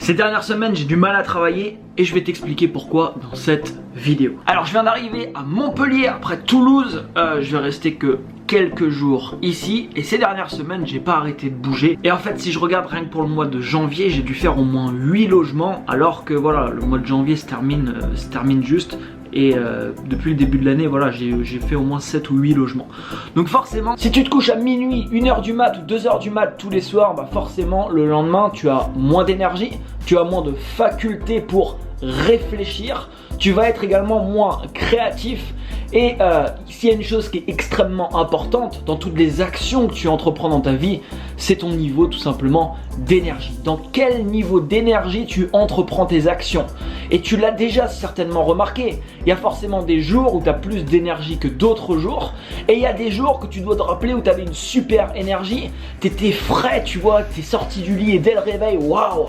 Ces dernières semaines, j'ai du mal à travailler et je vais t'expliquer pourquoi dans cette vidéo. Alors, je viens d'arriver à Montpellier après Toulouse. Je vais rester que quelques jours ici et ces dernières semaines, j'ai pas arrêté de bouger. Et en fait, si je regarde rien que pour le mois de janvier, j'ai dû faire au moins 8 logements alors que voilà, le mois de janvier se termine juste. Et depuis le début de l'année, voilà, j'ai fait au moins 7 ou 8 logements. Donc forcément, si tu te couches à minuit, 1h du mat ou 2h du mat tous les soirs, bah forcément, le lendemain, tu as moins d'énergie, tu as moins de faculté pour réfléchir, tu vas être également moins créatif. Et s'il y a une chose qui est extrêmement importante dans toutes les actions que tu entreprends dans ta vie, c'est ton niveau tout simplement d'énergie. Dans quel niveau d'énergie tu entreprends tes actions? Et tu l'as déjà certainement remarqué, il y a forcément des jours où tu as plus d'énergie que d'autres jours. Et il y a des jours que tu dois te rappeler où tu avais une super énergie, tu étais frais, tu vois, tu es sorti du lit et dès le réveil, waouh!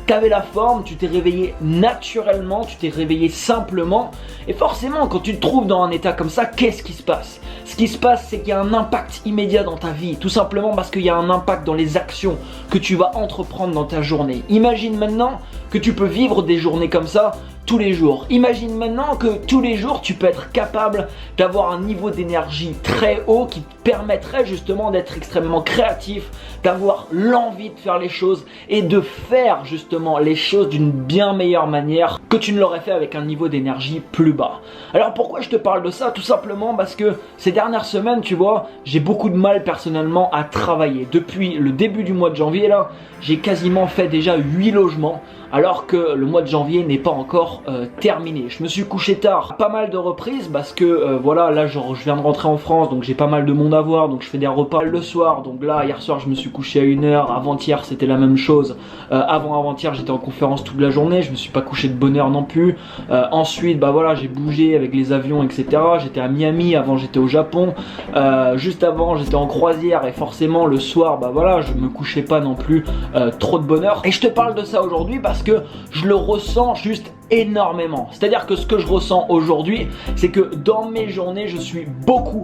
Tu avais la forme, tu t'es réveillé naturellement, tu t'es réveillé simplement. Et forcément, quand tu te trouves dans un état comme ça, qu'est-ce qui se passe? Ce qui se passe, c'est qu'il y a un impact immédiat dans ta vie. Tout simplement parce qu'il y a un impact dans les actions que tu vas entreprendre dans ta journée. Imagine maintenant que tu peux vivre des journées comme ça tous les jours. Imagine maintenant que tous les jours, tu peux être capable d'avoir un niveau d'énergie très haut qui te permettrait justement d'être extrêmement créatif, d'avoir l'envie de faire les choses et de faire justement les choses d'une bien meilleure manière que tu ne l'aurais fait avec un niveau d'énergie plus bas. Alors pourquoi je te parle de ça? Tout simplement parce que ces dernières semaines, tu vois, j'ai beaucoup de mal personnellement à travailler. Depuis le début du mois de janvier là, j'ai quasiment fait déjà 8 logements alors que le mois de janvier n'est pas encore terminé. Je me suis couché tard à pas mal de reprises parce que voilà, là je viens de rentrer en France, donc j'ai pas mal de monde à voir, donc je fais des repas le soir. Donc là, hier soir je me suis couché à 1h, avant-hier c'était la même chose, avant-hier j'étais en conférence toute la journée, je me suis pas couché de bonne heure non plus. Ensuite bah voilà, j'ai bougé avec les avions etc, j'étais à Miami, avant j'étais au Japon, juste avant j'étais en croisière et forcément le soir bah voilà, je me couchais pas non plus trop de bonne heure. Et je te parle de ça aujourd'hui parce que je le ressens juste énormément. C'est-à-dire que ce que je ressens aujourd'hui, c'est que dans mes journées, je suis beaucoup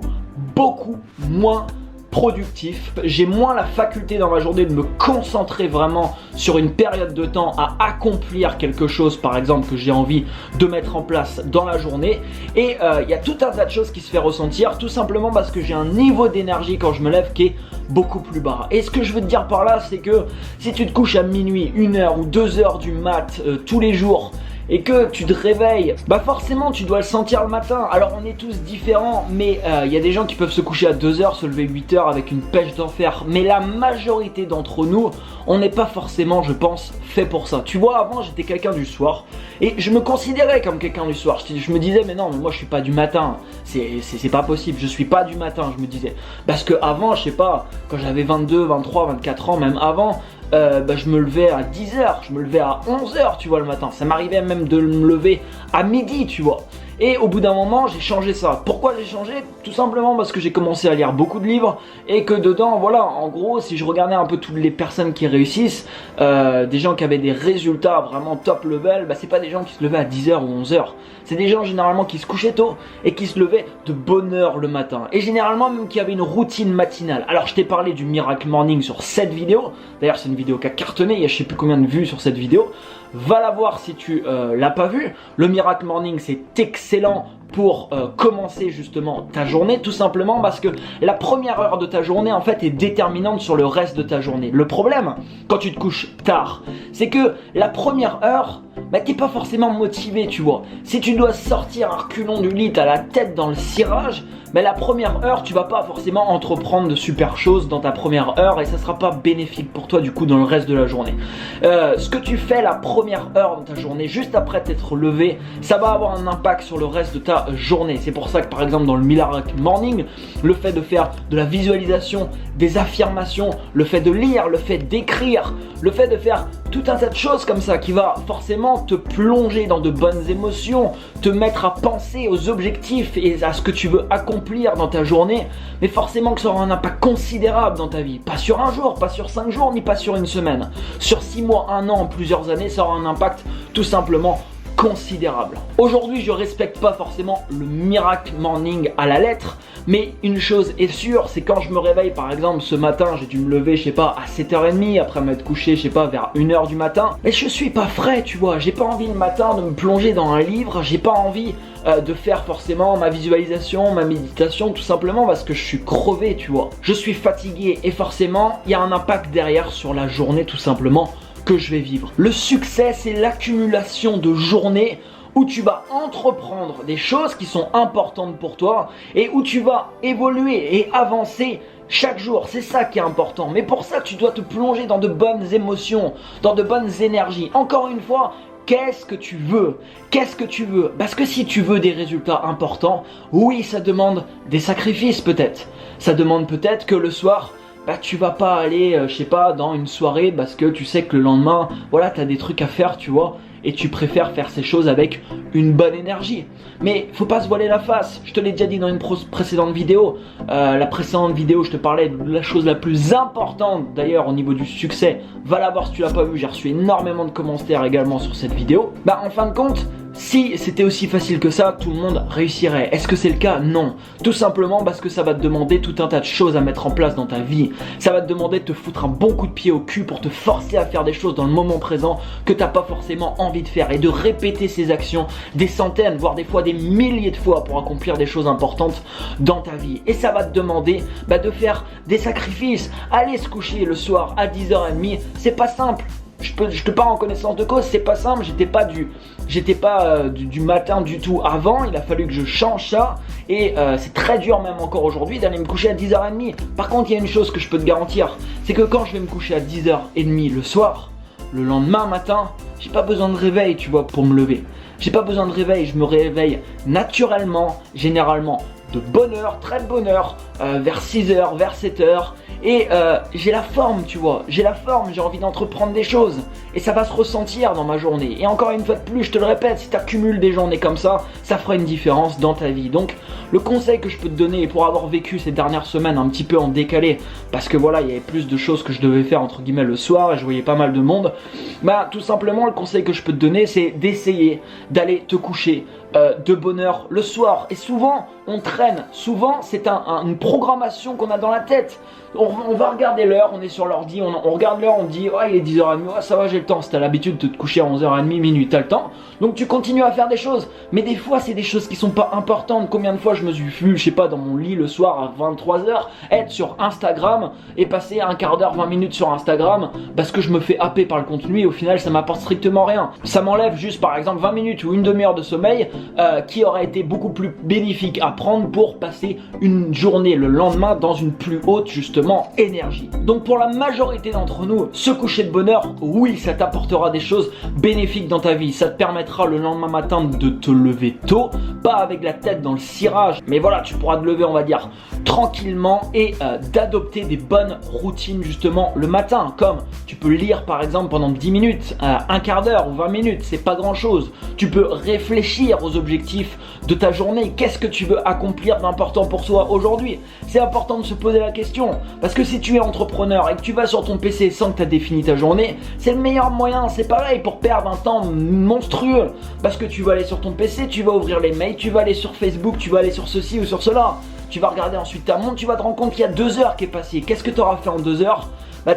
moins productif. J'ai moins la faculté dans ma journée de me concentrer vraiment sur une période de temps à accomplir quelque chose, par exemple, que j'ai envie de mettre en place dans la journée. Et il y a tout un tas de choses qui se fait ressentir, tout simplement parce que j'ai un niveau d'énergie quand je me lève qui est beaucoup plus bas. Et ce que je veux te dire par là, c'est que si tu te couches à minuit, 1h ou 2h du mat tous les jours, et que tu te réveilles, bah forcément tu dois le sentir le matin. Alors on est tous différents, mais il y a des gens qui peuvent se coucher à 2h, se lever 8h avec une pêche d'enfer. Mais la majorité d'entre nous, on n'est pas forcément, je pense, fait pour ça. Tu vois, avant j'étais quelqu'un du soir, et je me considérais comme quelqu'un du soir. Je me disais, mais non, mais moi je suis pas du matin, c'est pas possible, je suis pas du matin, je me disais. Parce que avant, je sais pas, quand j'avais 22, 23, 24 ans, même avant, bah, je me levais à 10h, je me levais à 11h, tu vois, le matin. Ça m'arrivait même de me lever à midi, tu vois. Et au bout d'un moment, j'ai changé ça. Pourquoi j'ai changé? Tout simplement parce que j'ai commencé à lire beaucoup de livres et que dedans, voilà, en gros, si je regardais un peu toutes les personnes qui réussissent, des gens qui avaient des résultats vraiment top level, bah, c'est pas des gens qui se levaient à 10h ou 11h. C'est des gens généralement qui se couchaient tôt et qui se levaient de bonne heure le matin. Et généralement même qui avaient une routine matinale. Alors je t'ai parlé du Miracle Morning sur cette vidéo. D'ailleurs c'est une vidéo qui a cartonné, il y a je sais plus combien de vues sur cette vidéo. Va la voir si tu l'as pas vue. Le Miracle Morning c'est excellent pour commencer justement ta journée, tout simplement parce que la première heure de ta journée en fait est déterminante sur le reste de ta journée. Le problème quand tu te couches tard, c'est que la première heure, bah, t'es pas forcément motivé, tu vois. Si tu dois sortir un reculon du lit, t'as la tête dans le cirage, mais la première heure, tu vas pas forcément entreprendre de super choses dans ta première heure et ça sera pas bénéfique pour toi du coup dans le reste de la journée. Ce que tu fais la première heure de ta journée, juste après t'être levé, ça va avoir un impact sur le reste de ta journée. C'est pour ça que par exemple dans le Miracle Morning, le fait de faire de la visualisation, des affirmations, le fait de lire, le fait d'écrire, le fait de faire tout un tas de choses comme ça qui va forcément te plonger dans de bonnes émotions, te mettre à penser aux objectifs et à ce que tu veux accomplir dans ta journée, mais forcément que ça aura un impact considérable dans ta vie. Pas sur un jour, pas sur 5 jours, ni pas sur une semaine. Sur 6 mois, 1 an, plusieurs années, ça aura un impact tout simplement considérable. Aujourd'hui, je respecte pas forcément le miracle morning à la lettre, mais une chose est sûre, c'est quand je me réveille, par exemple ce matin, j'ai dû me lever, je sais pas, à 7h30, après m'être couché, je sais pas, vers 1h du matin, mais je suis pas frais, tu vois, j'ai pas envie le matin de me plonger dans un livre, j'ai pas envie de faire forcément ma visualisation, ma méditation, tout simplement parce que je suis crevé, tu vois. Je suis fatigué et forcément, il y a un impact derrière sur la journée, tout simplement, que je vais vivre. Le succès, c'est l'accumulation de journées où tu vas entreprendre des choses qui sont importantes pour toi et où tu vas évoluer et avancer chaque jour. C'est ça qui est important. Mais pour ça, tu dois te plonger dans de bonnes émotions, dans de bonnes énergies. Encore une fois, qu'est-ce que tu veux? Qu'est-ce que tu veux? Parce que si tu veux des résultats importants, oui, ça demande des sacrifices peut-être. Ça demande peut-être que le soir, tu vas pas aller, je sais pas, dans une soirée parce que tu sais que le lendemain, voilà, t'as des trucs à faire, tu vois, et tu préfères faire ces choses avec une bonne énergie. Mais faut pas se voiler la face, je te l'ai déjà dit dans une précédente vidéo. La précédente vidéo, je te parlais de la chose la plus importante, d'ailleurs, au niveau du succès. Va la voir si tu l'as pas vu, j'ai reçu énormément de commentaires également sur cette vidéo. En fin de compte, si c'était aussi facile que ça, tout le monde réussirait. Est-ce que c'est le cas? Non. Tout simplement parce que ça va te demander tout un tas de choses à mettre en place dans ta vie. Ça va te demander de te foutre un bon coup de pied au cul pour te forcer à faire des choses dans le moment présent que t'as pas forcément envie de faire et de répéter ces actions des centaines, voire des fois des milliers de fois pour accomplir des choses importantes dans ta vie. Et ça va te demander de faire des sacrifices. Aller se coucher le soir à 10h30, c'est pas simple. Je te parle en connaissance de cause, c'est pas simple, j'étais pas du matin du tout avant, il a fallu que je change ça et c'est très dur même encore aujourd'hui d'aller me coucher à 10h30. Par contre, il y a une chose que je peux te garantir, c'est que quand je vais me coucher à 10h30 le soir, le lendemain matin, j'ai pas besoin de réveil, tu vois, pour me lever. J'ai pas besoin de réveil, je me réveille naturellement, généralement de bonne heure, très de bonne heure, vers 6h, vers 7h. Et j'ai la forme, tu vois, j'ai la forme, j'ai envie d'entreprendre des choses. Et ça va se ressentir dans ma journée. Et encore une fois de plus, je te le répète, si tu accumules des journées comme ça fera une différence dans ta vie. Donc, le conseil que je peux te donner, et pour avoir vécu ces dernières semaines un petit peu en décalé, parce que voilà, il y avait plus de choses que je devais faire entre guillemets le soir, et je voyais pas mal de monde, tout simplement, le conseil que je peux te donner, c'est d'essayer d'aller te coucher de bonne heure le soir. Et souvent, on traîne. Souvent, c'est une programmation qu'on a dans la tête. On va regarder l'heure, on est sur l'ordi, on regarde l'heure, on dit « Oh, il est 10h30, oh, ça va, j'ai le temps. » Si t'as l'habitude de te coucher à 11h30, minuit, t'as le temps. Donc tu continues à faire des choses. Mais des fois, c'est des choses qui sont pas importantes. Combien de fois je me suis vu, je sais pas, dans mon lit le soir à 23h, être sur Instagram et passer un quart d'heure, 20 minutes sur Instagram parce que je me fais happer par le contenu et au final, ça m'apporte strictement rien. Ça m'enlève juste, par exemple, 20 minutes ou une demi-heure de sommeil qui aurait été beaucoup plus bénéfique à prendre pour passer une journée le lendemain dans une plus haute, justement, énergie. Donc pour la majorité d'entre nous, se coucher de bonne heure, oui, ça t'apportera des choses bénéfiques dans ta vie. Ça te permettra le lendemain matin de te lever tôt, pas avec la tête dans le cirage, mais voilà, tu pourras te lever, on va dire, tranquillement et d'adopter des bonnes routines justement le matin, comme tu peux lire par exemple pendant 10 minutes, un quart d'heure ou 20 minutes, c'est pas grand chose. Tu peux réfléchir aux objectifs de ta journée, qu'est-ce que tu veux accomplir d'important pour toi aujourd'hui. C'est important de se poser la question, parce que si tu es entrepreneur et que tu vas sur ton PC sans que tu aies défini ta journée, c'est le meilleur moyen, c'est pareil pour perdre un temps monstrueux, parce que tu vas aller sur ton PC, tu vas ouvrir les mails, tu vas aller sur Facebook, tu vas aller sur ceci ou sur cela, tu vas regarder ensuite ta montre, tu vas te rendre compte qu'il y a 2 heures qui est passé. Qu'est-ce que tu auras fait en 2 heures?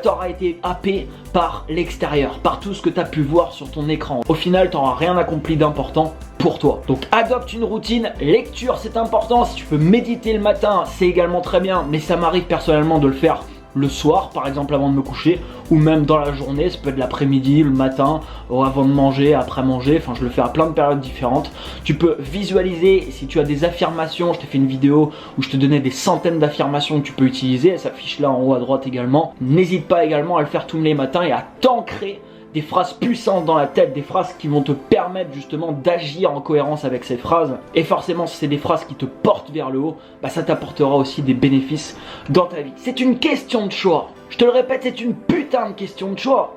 Tu auras été happé par l'extérieur, par tout ce que tu as pu voir sur ton écran. Au final, tu n'auras rien accompli d'important pour toi. Donc adopte une routine, lecture c'est important, si tu peux méditer le matin, c'est également très bien, mais ça m'arrive personnellement de le faire le soir, par exemple avant de me coucher, ou même dans la journée, ça peut être l'après-midi, le matin, ou avant de manger, après manger, enfin je le fais à plein de périodes différentes. Tu peux visualiser, si tu as des affirmations, je t'ai fait une vidéo où je te donnais des centaines d'affirmations que tu peux utiliser, elle s'affiche là en haut à droite également. N'hésite pas également à le faire tous les matins et à t'ancrer des phrases puissantes dans la tête, des phrases qui vont te permettre justement d'agir en cohérence avec ces phrases. Et forcément, si c'est des phrases qui te portent vers le haut, ça t'apportera aussi des bénéfices dans ta vie. C'est une question de choix. Je te le répète, c'est une putain de question de choix.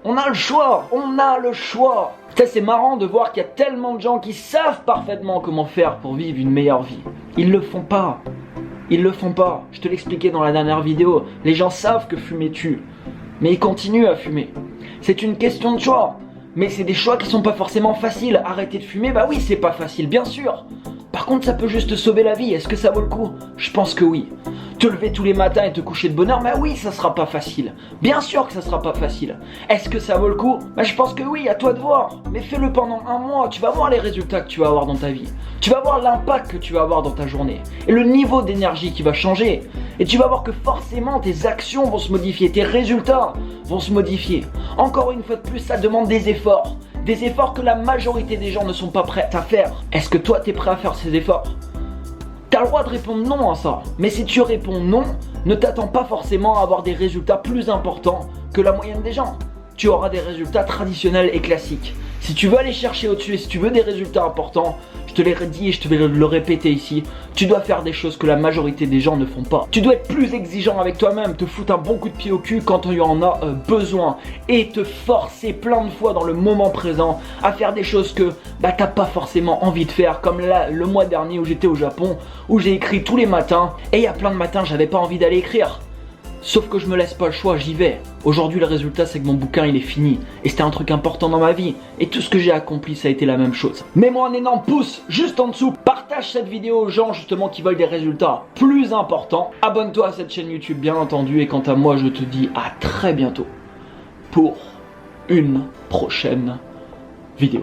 On a le choix, on a le choix. Putain, c'est marrant de voir qu'il y a tellement de gens qui savent parfaitement comment faire pour vivre une meilleure vie. Ils le font pas. Ils le font pas. Je te l'expliquais dans la dernière vidéo. Les gens savent que fumer tue, mais ils continuent à fumer. C'est une question de choix. Mais c'est des choix qui sont pas forcément faciles. Arrêter de fumer, bah oui, c'est pas facile, bien sûr. Par contre, ça peut juste te sauver la vie. Est-ce que ça vaut le coup? Je pense que oui. Te lever tous les matins et te coucher de bonne heure, bah oui, ça sera pas facile. Bien sûr que ça sera pas facile. Est-ce que ça vaut le coup? Bah je pense que oui, à toi de voir. Mais fais-le pendant un mois, tu vas voir les résultats que tu vas avoir dans ta vie. Tu vas voir l'impact que tu vas avoir dans ta journée. Et le niveau d'énergie qui va changer. Et tu vas voir que forcément tes actions vont se modifier, tes résultats vont se modifier. Encore une fois de plus, ça demande des efforts. Des efforts que la majorité des gens ne sont pas prêts à faire. Est-ce que toi, tu es prêt à faire ces efforts? T'as le droit de répondre non à ça. Mais si tu réponds non, ne t'attends pas forcément à avoir des résultats plus importants que la moyenne des gens. Tu auras des résultats traditionnels et classiques. Si tu veux aller chercher au-dessus et si tu veux des résultats importants, je te l'ai dit et je te vais le répéter ici, tu dois faire des choses que la majorité des gens ne font pas. Tu dois être plus exigeant avec toi-même, te foutre un bon coup de pied au cul quand tu en as besoin et te forcer plein de fois dans le moment présent à faire des choses que t'as pas forcément envie de faire, comme là le mois dernier où j'étais au Japon, où j'ai écrit tous les matins et il y a plein de matins j'avais pas envie d'aller écrire. Sauf que je me laisse pas le choix, j'y vais. Aujourd'hui le résultat c'est que mon bouquin il est fini. Et c'était un truc important dans ma vie. Et tout ce que j'ai accompli ça a été la même chose. Mets-moi un énorme pouce juste en dessous. Partage cette vidéo aux gens justement qui veulent des résultats plus importants. Abonne-toi à cette chaîne YouTube bien entendu. Et quant à moi je te dis à très bientôt pour une prochaine vidéo.